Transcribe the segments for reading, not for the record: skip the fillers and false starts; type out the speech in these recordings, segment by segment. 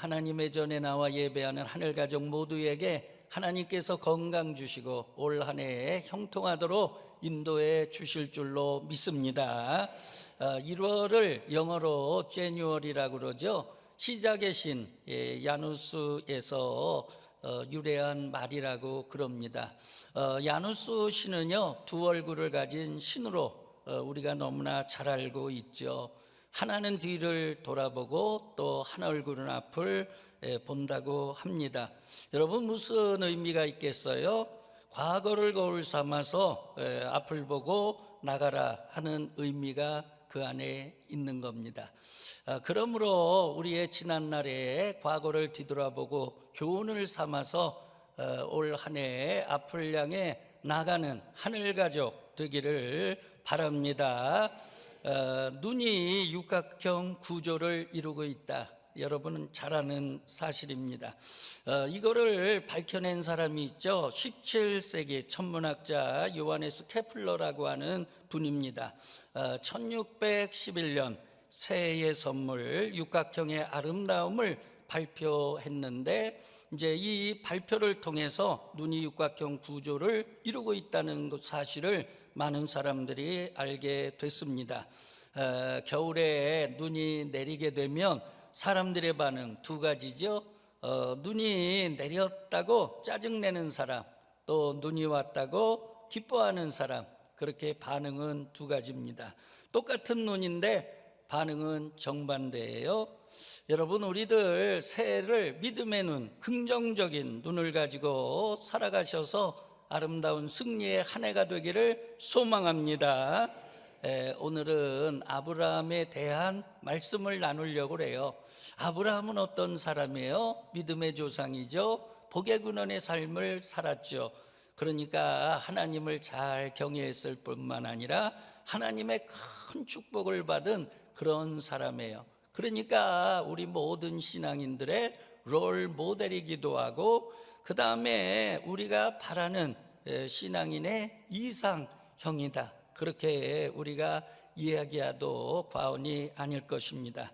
하나님의 전에 나와 예배하는 하늘 가족 모두에게 하나님께서 건강 주시고 올 한 해에 형통하도록 인도해 주실 줄로 믿습니다. 1월을 영어로 January라고 그러죠. 시작의 신 야누스에서 유래한 말이라고 그럽니다. 야누스 신은요, 두 얼굴을 가진 신으로 우리가 너무나 잘 알고 있죠. 하나는 뒤를 돌아보고 또 한 얼굴은 앞을 본다고 합니다. 여러분, 무슨 의미가 있겠어요? 과거를 거울 삼아서 앞을 보고 나가라 하는 의미가 그 안에 있는 겁니다. 그러므로 우리의 지난날에 과거를 뒤돌아보고 교훈을 삼아서 올 한 해 앞을 향해 나가는 하늘가족 되기를 바랍니다. 눈이 육각형 구조를 이루고 있다. 여러분은 잘 아는 사실입니다. 이거를 밝혀낸 사람이 있죠. 17세기 천문학자 요하네스 케플러라고 하는 분입니다. 1611년 새해의 선물 육각형의 아름다움을 발표했는데, 이제 이 발표를 통해서 눈이 육각형 구조를 이루고 있다는 사실을 많은 사람들이 알게 됐습니다. 겨울에 눈이 내리게 되면 사람들의 반응 두 가지죠. 눈이 내렸다고 짜증내는 사람, 또 눈이 왔다고 기뻐하는 사람, 그렇게 반응은 두 가지입니다. 똑같은 눈인데 반응은 정반대예요. 여러분, 우리들 새해를 믿음의 눈, 긍정적인 눈을 가지고 살아가셔서 아름다운 승리의 한 해가 되기를 소망합니다. 오늘은 아브라함에 대한 말씀을 나누려고 해요. 아브라함은 어떤 사람이에요? 믿음의 조상이죠. 복의 근원의 삶을 살았죠. 그러니까 하나님을 잘 경외했을 뿐만 아니라 하나님의 큰 축복을 받은 그런 사람이에요. 그러니까 우리 모든 신앙인들의 롤 모델이기도 하고, 그 다음에 우리가 바라는 신앙인의 이상형이다, 그렇게 우리가 이야기해도 과언이 아닐 것입니다.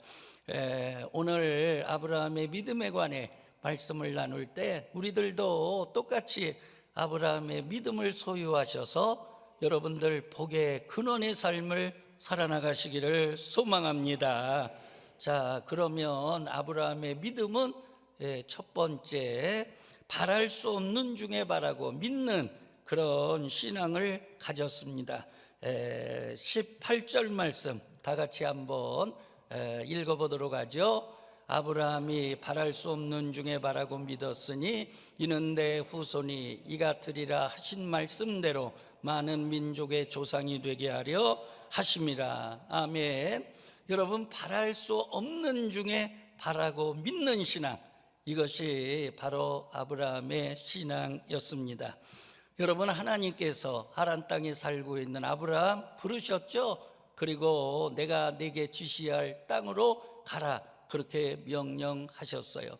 오늘 아브라함의 믿음에 관해 말씀을 나눌 때 우리들도 똑같이 아브라함의 믿음을 소유하셔서 여러분들 복의 근원의 삶을 살아나가시기를 소망합니다. 자, 그러면 아브라함의 믿음은 첫 번째, 바랄 수 없는 중에 바라고 믿는 그런 신앙을 가졌습니다. 18절 말씀 다 같이 한번 읽어보도록 하죠. 아브라함이 바랄 수 없는 중에 바라고 믿었으니 이는 내 후손이 이같으리라 하신 말씀대로 많은 민족의 조상이 되게 하려 하심이라. 아멘. 여러분, 바랄 수 없는 중에 바라고 믿는 신앙, 이것이 바로 아브라함의 신앙이었습니다. 여러분, 하나님께서 하란 땅에 살고 있는 아브라함 부르셨죠. 그리고 내가 네게 지시할 땅으로 가라, 그렇게 명령하셨어요.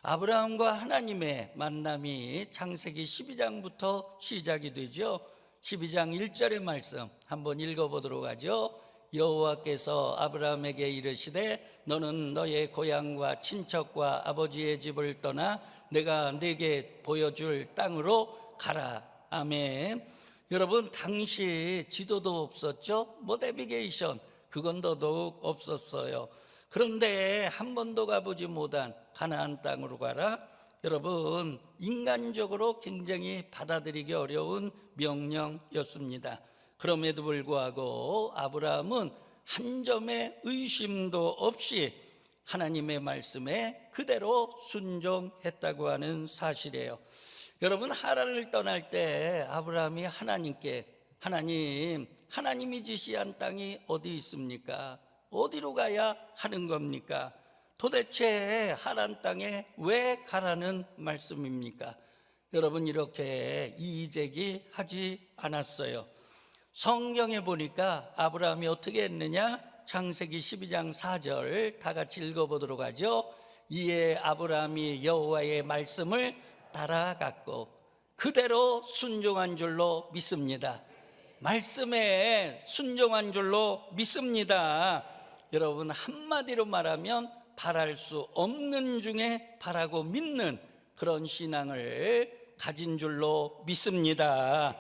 아브라함과 하나님의 만남이 창세기 12장부터 시작이 되죠. 12장 1절의 말씀 한번 읽어보도록 하죠. 여호와께서 아브라함에게 이르시되 너는 너의 고향과 친척과 아버지의 집을 떠나 내가 네게 보여줄 땅으로 가라. 아멘. 여러분, 당시 지도도 없었죠. 내비게이션 그건 더더욱 없었어요. 그런데 한 번도 가보지 못한 가나안 땅으로 가라. 여러분, 인간적으로 굉장히 받아들이기 어려운 명령이었습니다. 그럼에도 불구하고 아브라함은 한 점의 의심도 없이 하나님의 말씀에 그대로 순종했다고 하는 사실이에요. 여러분, 하란을 떠날 때 아브라함이 하나님께 하나님이 지시한 땅이 어디 있습니까? 어디로 가야 하는 겁니까? 도대체 하란 땅에 왜 가라는 말씀입니까? 여러분, 이렇게 이의제기하지 않았어요. 성경에 보니까 아브라함이 어떻게 했느냐? 창세기 12장 4절 다 같이 읽어보도록 하죠. 이에 아브라함이 여호와의 말씀을 따라갔고 그대로 순종한 줄로 믿습니다. 말씀에 순종한 줄로 믿습니다. 여러분, 한마디로 말하면 바랄 수 없는 중에 바라고 믿는 그런 신앙을 가진 줄로 믿습니다.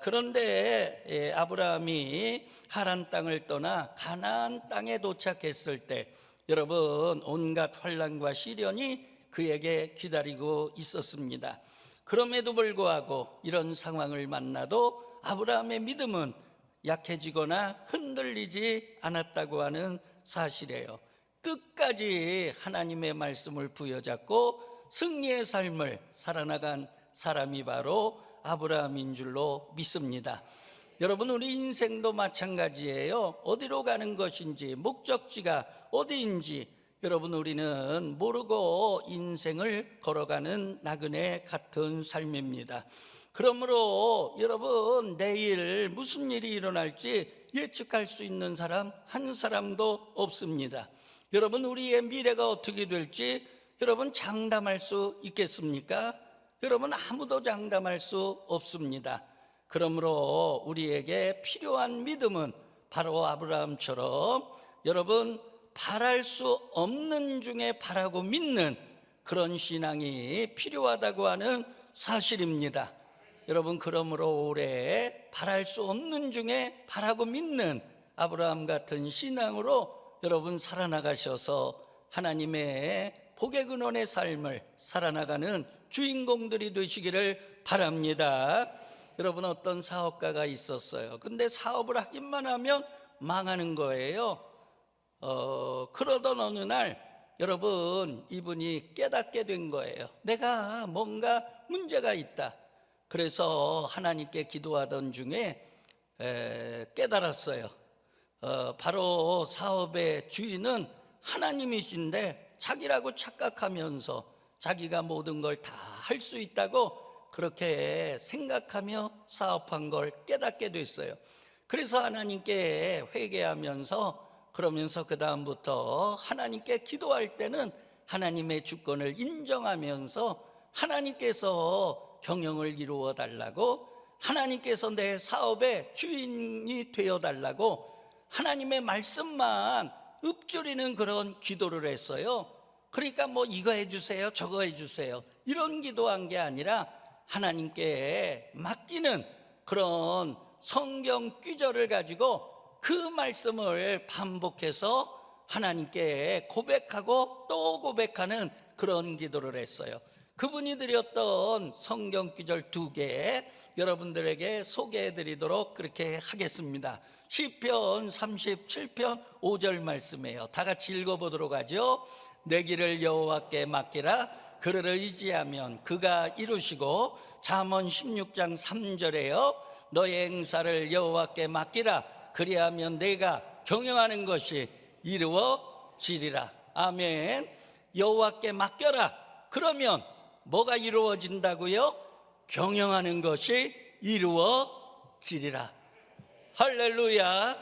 그런데 아브라함이 하란 땅을 떠나 가나안 땅에 도착했을 때 여러분 온갖 환난과 시련이 그에게 기다리고 있었습니다. 그럼에도 불구하고 이런 상황을 만나도 아브라함의 믿음은 약해지거나 흔들리지 않았다고 하는 사실이에요. 끝까지 하나님의 말씀을 부여잡고 승리의 삶을 살아나간 사람이 바로 아브라함인 줄로 믿습니다. 여러분, 우리 인생도 마찬가지예요. 어디로 가는 것인지, 목적지가 어디인지 여러분 우리는 모르고 인생을 걸어가는 나그네 같은 삶입니다. 그러므로 여러분, 내일 무슨 일이 일어날지 예측할 수 있는 사람 한 사람도 없습니다. 여러분, 우리의 미래가 어떻게 될지 여러분 장담할 수 있겠습니까? 여러분, 아무도 장담할 수 없습니다. 그러므로 우리에게 필요한 믿음은 바로 아브라함처럼 여러분 바랄 수 없는 중에 바라고 믿는 그런 신앙이 필요하다고 하는 사실입니다. 여러분, 그러므로 올해 바랄 수 없는 중에 바라고 믿는 아브라함 같은 신앙으로 여러분 살아나가셔서 하나님의 복의 근원의 삶을 살아나가는 주인공들이 되시기를 바랍니다. 여러분, 어떤 사업가가 있었어요. 근데 사업을 하기만 하면 망하는 거예요. 그러던 어느 날 여러분, 이분이 깨닫게 된 거예요. 내가 뭔가 문제가 있다. 그래서 하나님께 기도하던 중에 깨달았어요. 바로 사업의 주인은 하나님이신데 자기라고 착각하면서 자기가 모든 걸 다 할 수 있다고 그렇게 생각하며 사업한 걸 깨닫게 됐어요. 그래서 하나님께 회개하면서 그러면서 그 다음부터 하나님께 기도할 때는 하나님의 주권을 인정하면서 하나님께서 경영을 이루어 달라고, 하나님께서 내 사업의 주인이 되어 달라고 하나님의 말씀만 읊조리는 그런 기도를 했어요. 그러니까 뭐 이거 해주세요, 저거 해주세요 이런 기도한 게 아니라 하나님께 맡기는 그런 성경 귀절을 가지고 그 말씀을 반복해서 하나님께 고백하고 또 고백하는 그런 기도를 했어요. 그분이 드렸던 성경 귀절 2개 여러분들에게 소개해 드리도록 그렇게 하겠습니다. 시편 37편 5절 말씀이에요. 다 같이 읽어보도록 하죠. 내 길을 여호와께 맡기라. 그를 의지하면 그가 이루시고, 잠언 16장 3절에요. 너의 행사를 여호와께 맡기라. 그리하면 내가 경영하는 것이 이루어지리라. 아멘. 여호와께 맡겨라. 그러면 뭐가 이루어진다고요? 경영하는 것이 이루어지리라. 할렐루야.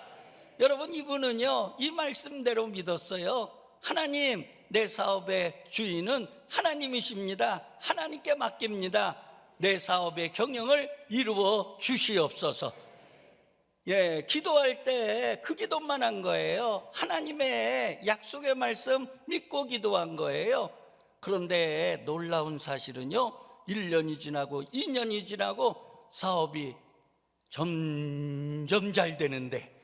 여러분, 이분은요 이 말씀대로 믿었어요. 하나님, 내 사업의 주인은 하나님이십니다. 하나님께 맡깁니다. 내 사업의 경영을 이루어 주시옵소서. 기도할 때 그 기도만 한 거예요. 하나님의 약속의 말씀 믿고 기도한 거예요. 그런데 놀라운 사실은요, 1년이 지나고 2년이 지나고 사업이 점점 잘 되는데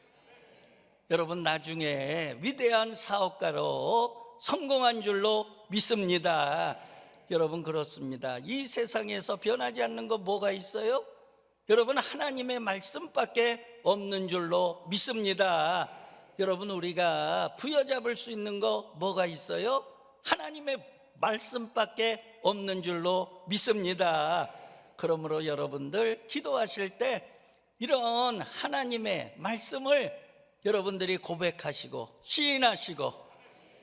여러분, 나중에 위대한 사업가로 성공한 줄로 믿습니다. 여러분, 그렇습니다. 이 세상에서 변하지 않는 거 뭐가 있어요? 여러분, 하나님의 말씀밖에 없는 줄로 믿습니다. 여러분, 우리가 부여잡을 수 있는 거 뭐가 있어요? 하나님의 말씀밖에 없는 줄로 믿습니다. 그러므로 여러분들 기도하실 때 이런 하나님의 말씀을 여러분들이 고백하시고 시인하시고,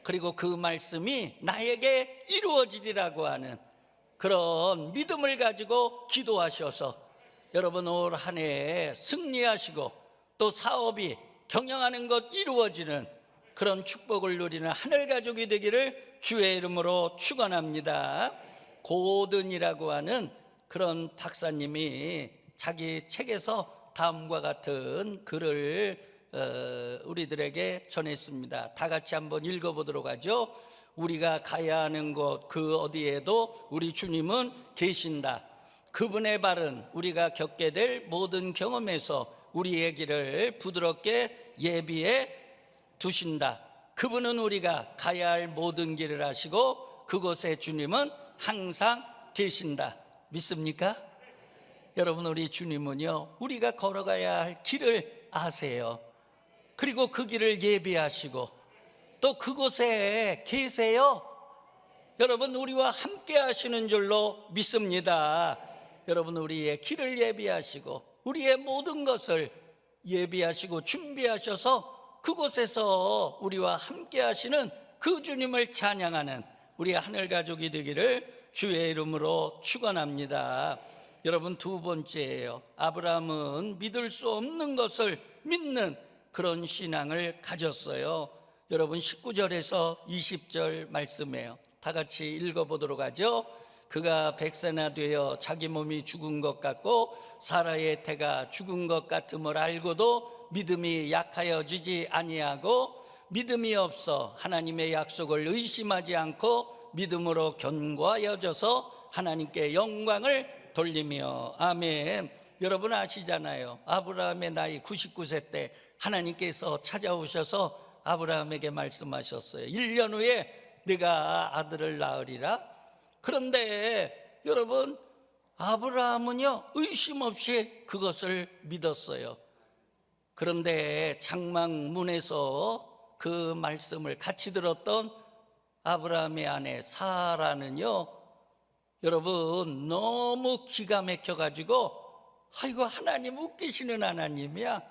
그리고 그 말씀이 나에게 이루어지리라고 하는 그런 믿음을 가지고 기도하셔서 여러분 올 한 해에 승리하시고 또 사업이 경영하는 것 이루어지는 그런 축복을 누리는 하늘 가족이 되기를 주의 이름으로 축원합니다. 고든이라고 하는 그런 박사님이 자기 책에서 다음과 같은 글을 우리들에게 전했습니다. 다 같이 한번 읽어보도록 하죠. 우리가 가야 하는 곳 그 어디에도 우리 주님은 계신다. 그분의 발은 우리가 겪게 될 모든 경험에서 우리의 길을 부드럽게 예비해 두신다. 그분은 우리가 가야 할 모든 길을 아시고 그곳에 주님은 항상 계신다. 믿습니까? 여러분, 우리 주님은요, 우리가 걸어가야 할 길을 아세요. 그리고 그 길을 예비하시고 또 그곳에 계세요. 여러분, 우리와 함께 하시는 줄로 믿습니다. 여러분, 우리의 길을 예비하시고 우리의 모든 것을 예비하시고 준비하셔서 그곳에서 우리와 함께 하시는 그 주님을 찬양하는 우리 하늘 가족이 되기를 주의 이름으로 축원합니다. 여러분, 두 번째예요. 아브라함은 믿을 수 없는 것을 믿는 그런 신앙을 가졌어요. 여러분, 19절에서 20절 말씀이에요. 다 같이 읽어보도록 하죠. 그가 100세나 되어 자기 몸이 죽은 것 같고 사라의 태가 죽은 것 같음을 알고도 믿음이 약하여지지 아니하고 믿음이 없어 하나님의 약속을 의심하지 않고 믿음으로 견고하여져서 하나님께 영광을 돌리며. 아멘. 여러분 아시잖아요. 아브라함의 나이 99세 때 하나님께서 찾아오셔서 아브라함에게 말씀하셨어요. 1년 후에 네가 아들을 낳으리라. 그런데 여러분, 아브라함은요 의심 없이 그것을 믿었어요. 그런데 장막문에서 그 말씀을 같이 들었던 아브라함의 아내 사라는요, 여러분 너무 기가 막혀가지고 아이고 하나님 웃기시는 하나님이야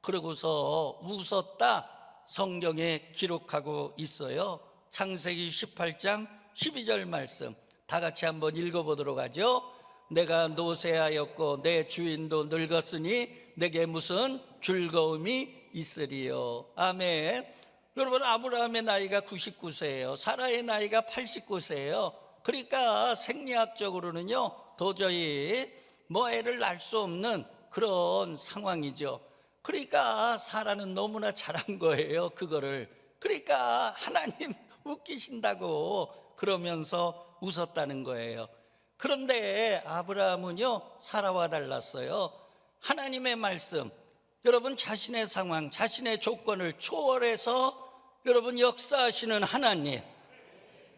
그러고서 웃었다 성경에 기록하고 있어요. 창세기 18장 12절 말씀 다 같이 한번 읽어보도록 하죠. 내가 노쇠하였고 내 주인도 늙었으니 내게 무슨 즐거움이 있으리요. 아멘. 여러분, 아브라함의 나이가 99세예요 사라의 나이가 89세예요 그러니까 생리학적으로는요 도저히 애를 낳을 수 없는 그런 상황이죠. 그러니까 사라는 너무나 잘한 거예요 그거를. 그러니까 하나님 웃기신다고 그러면서 웃었다는 거예요. 그런데 아브라함은요 사라와 달랐어요. 하나님의 말씀, 여러분 자신의 상황, 자신의 조건을 초월해서 여러분 역사하시는 하나님,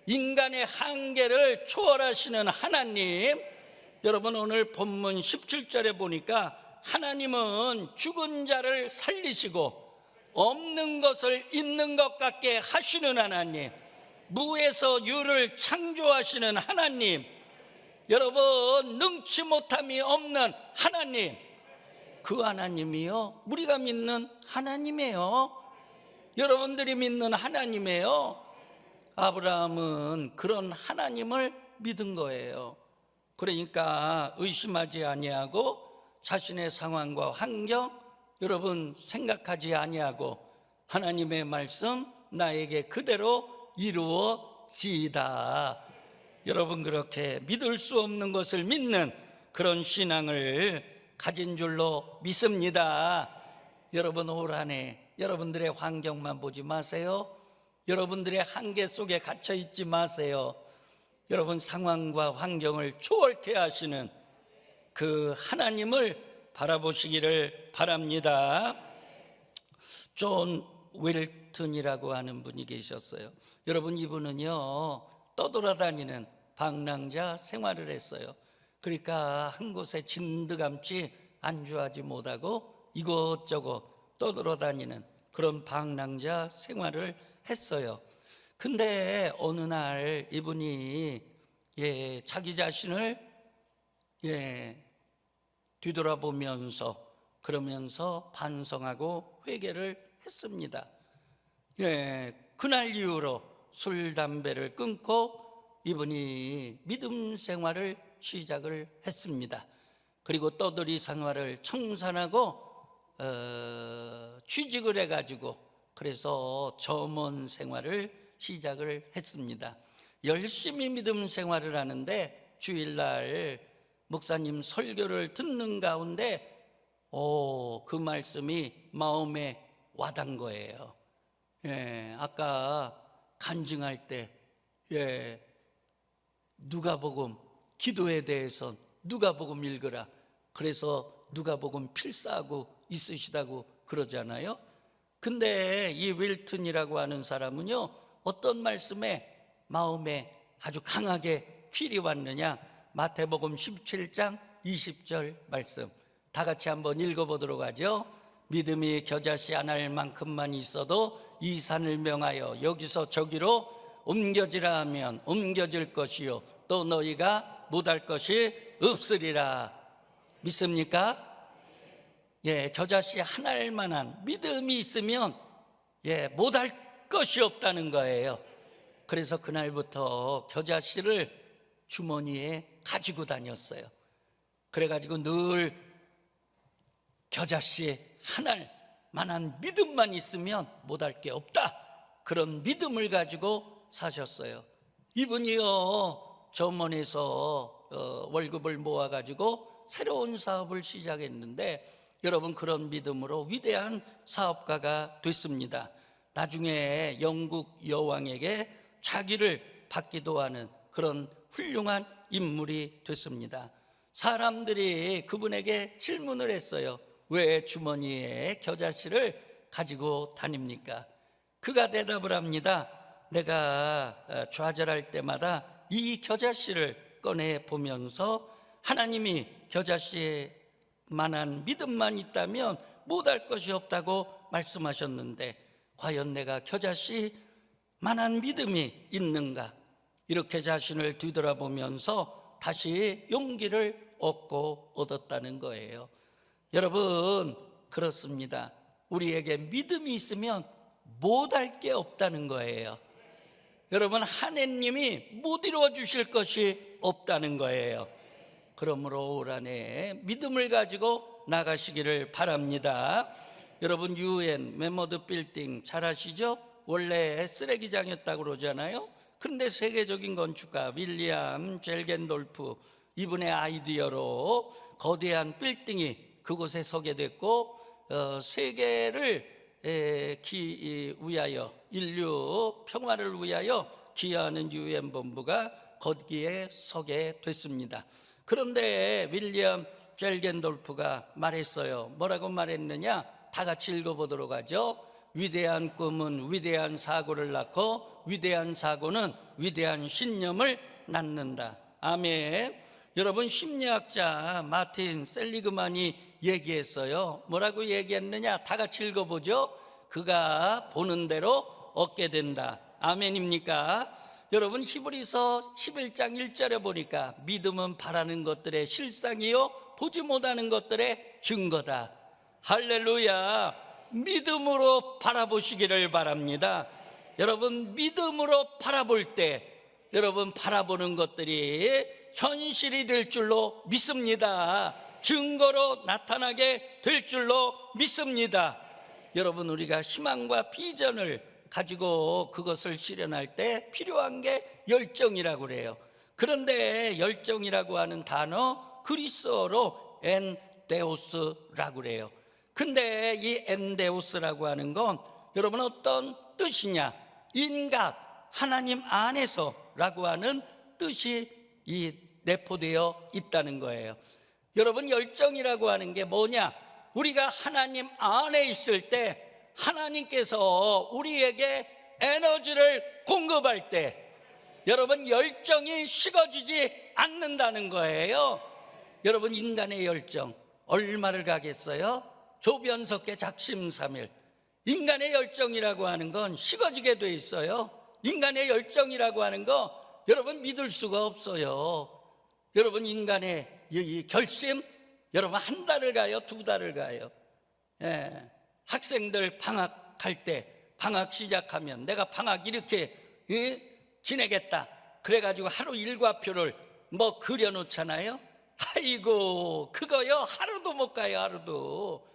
인간의 한계를 초월하시는 하나님. 여러분, 오늘 본문 17절에 보니까 하나님은 죽은 자를 살리시고 없는 것을 있는 것 같게 하시는 하나님, 무에서 유를 창조하시는 하나님, 여러분 능치 못함이 없는 하나님, 그 하나님이요 우리가 믿는 하나님이에요. 여러분들이 믿는 하나님이에요. 아브라함은 그런 하나님을 믿은 거예요. 그러니까 의심하지 아니하고 자신의 상황과 환경 여러분 생각하지 아니하고 하나님의 말씀 나에게 그대로 이루어지이다. 여러분, 그렇게 믿을 수 없는 것을 믿는 그런 신앙을 가진 줄로 믿습니다. 여러분, 올 한 해 여러분들의 환경만 보지 마세요. 여러분들의 한계 속에 갇혀 있지 마세요. 여러분, 상황과 환경을 초월케 하시는 그 하나님을 바라보시기를 바랍니다. 존 웰튼이라고 하는 분이 계셨어요. 여러분, 이분은요 떠돌아다니는 방랑자 생활을 했어요. 그러니까 한 곳에 진드감치 안주하지 못하고 이곳저곳 떠돌아다니는 그런 방랑자 생활을 했어요. 근데 어느 날 이분이 자기 자신을 뒤돌아보면서 그러면서 반성하고 회개를 했습니다. 그날 이후로 술, 담배를 끊고 이분이 믿음 생활을 시작을 했습니다. 그리고 떠돌이 생활을 청산하고 취직을 해가지고 그래서 점원 생활을 시작을 했습니다. 열심히 믿음 생활을 하는데 주일날 목사님 설교를 듣는 가운데 그 말씀이 마음에 와닿은 거예요. 아까 간증할 때 누가복음 기도에 대해서 누가복음 읽으라. 그래서 누가복음 필사하고 있으시다고 그러잖아요. 근데 이 윌튼이라고 하는 사람은요, 어떤 말씀에 마음에 아주 강하게 필이 왔느냐, 마태복음 17장 20절 말씀 다 같이 한번 읽어보도록 하죠. 믿음이 겨자씨 안 할 만큼만 있어도 이 산을 명하여 여기서 저기로 옮겨지라 하면 옮겨질 것이요 또 너희가 못할 것이 없으리라. 믿습니까? 겨자씨 한 알만한 믿음이 있으면 못할 것이 없다는 거예요. 그래서 그날부터 겨자씨를 주머니에 가지고 다녔어요. 그래가지고 늘 겨자씨 한 알만한 믿음만 있으면 못할 게 없다, 그런 믿음을 가지고 사셨어요. 이분이요, 점원에서 월급을 모아가지고 새로운 사업을 시작했는데 여러분, 그런 믿음으로 위대한 사업가가 됐습니다. 나중에 영국 여왕에게 자기를 받기도 하는 그런 훌륭한 인물이 됐습니다. 사람들이 그분에게 질문을 했어요. 왜 주머니에 겨자씨를 가지고 다닙니까? 그가 대답을 합니다. 내가 좌절할 때마다 이 겨자씨를 꺼내 보면서 하나님이 겨자씨만한 믿음만 있다면 못할 것이 없다고 말씀하셨는데 과연 내가 겨자씨만한 믿음이 있는가? 이렇게 자신을 뒤돌아보면서 다시 용기를 얻었다는 거예요. 여러분, 그렇습니다. 우리에게 믿음이 있으면 못할 게 없다는 거예요. 여러분, 하나님이 못 이루어 주실 것이 없다는 거예요. 그러므로 올 한 해 믿음을 가지고 나가시기를 바랍니다. 여러분, UN 메모드 빌딩 잘 아시죠? 원래 쓰레기장이었다고 그러잖아요. 그런데 세계적인 건축가 윌리엄 젤겐돌프, 이분의 아이디어로 거대한 빌딩이 그곳에 서게 됐고, 세계를 위하여, 인류 평화를 위하여 기여하는 UN 본부가 거기에 서게 됐습니다. 그런데 윌리엄 젤겐돌프가 말했어요. 뭐라고 말했느냐? 다 같이 읽어보도록 하죠. 위대한 꿈은 위대한 사고를 낳고 위대한 사고는 위대한 신념을 낳는다. 아멘. 여러분, 심리학자 마틴 셀리그만이 얘기했어요. 뭐라고 얘기했느냐? 다 같이 읽어보죠. 그가 보는 대로 얻게 된다. 아멘입니까? 여러분, 히브리서 11장 1절에 보니까 믿음은 바라는 것들의 실상이요 보지 못하는 것들의 증거다. 할렐루야. 믿음으로 바라보시기를 바랍니다. 여러분, 믿음으로 바라볼 때 여러분 바라보는 것들이 현실이 될 줄로 믿습니다. 증거로 나타나게 될 줄로 믿습니다. 여러분, 우리가 희망과 비전을 가지고 그것을 실현할 때 필요한 게 열정이라고 그래요. 그런데 열정이라고 하는 단어 그리스어로 엔데오스라고 그래요. 근데 이 엔데오스라고 하는 건 여러분 어떤 뜻이냐? 인간, 하나님 안에서라고 하는 뜻이 내포되어 있다는 거예요. 여러분, 열정이라고 하는 게 뭐냐? 우리가 하나님 안에 있을 때 하나님께서 우리에게 에너지를 공급할 때 여러분 열정이 식어지지 않는다는 거예요. 여러분, 인간의 열정 얼마를 가겠어요? 조변석계 작심삼일. 인간의 열정이라고 하는 건 식어지게 돼 있어요. 인간의 열정이라고 하는 거 여러분 믿을 수가 없어요. 여러분, 인간의 이 결심, 여러분 한 달을 가요, 두 달을 가요. 학생들 방학할 때, 방학 시작하면 내가 방학 이렇게 지내겠다 그래가지고 하루 일과표를 그려놓잖아요. 아이고, 그거요 하루도 못 가요, 하루도.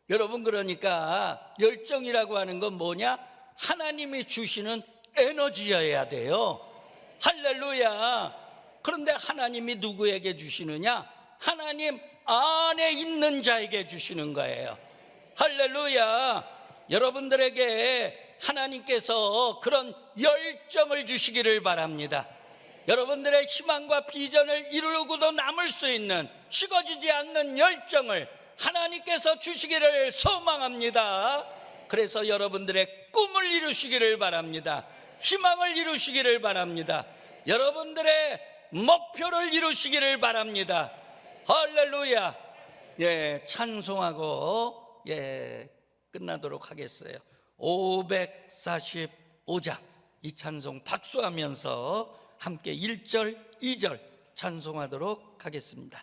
여러분, 그러니까 열정이라고 하는 건 뭐냐? 하나님이 주시는 에너지여야 돼요. 할렐루야. 그런데 하나님이 누구에게 주시느냐? 하나님 안에 있는 자에게 주시는 거예요. 할렐루야. 여러분들에게 하나님께서 그런 열정을 주시기를 바랍니다. 여러분들의 희망과 비전을 이루고도 남을 수 있는 식어지지 않는 열정을 하나님께서 주시기를 소망합니다. 그래서 여러분들의 꿈을 이루시기를 바랍니다. 희망을 이루시기를 바랍니다. 여러분들의 목표를 이루시기를 바랍니다. 할렐루야. 찬송하고 끝나도록 하겠어요. 545장 이 찬송 박수하면서 함께 1절 2절 찬송하도록 하겠습니다.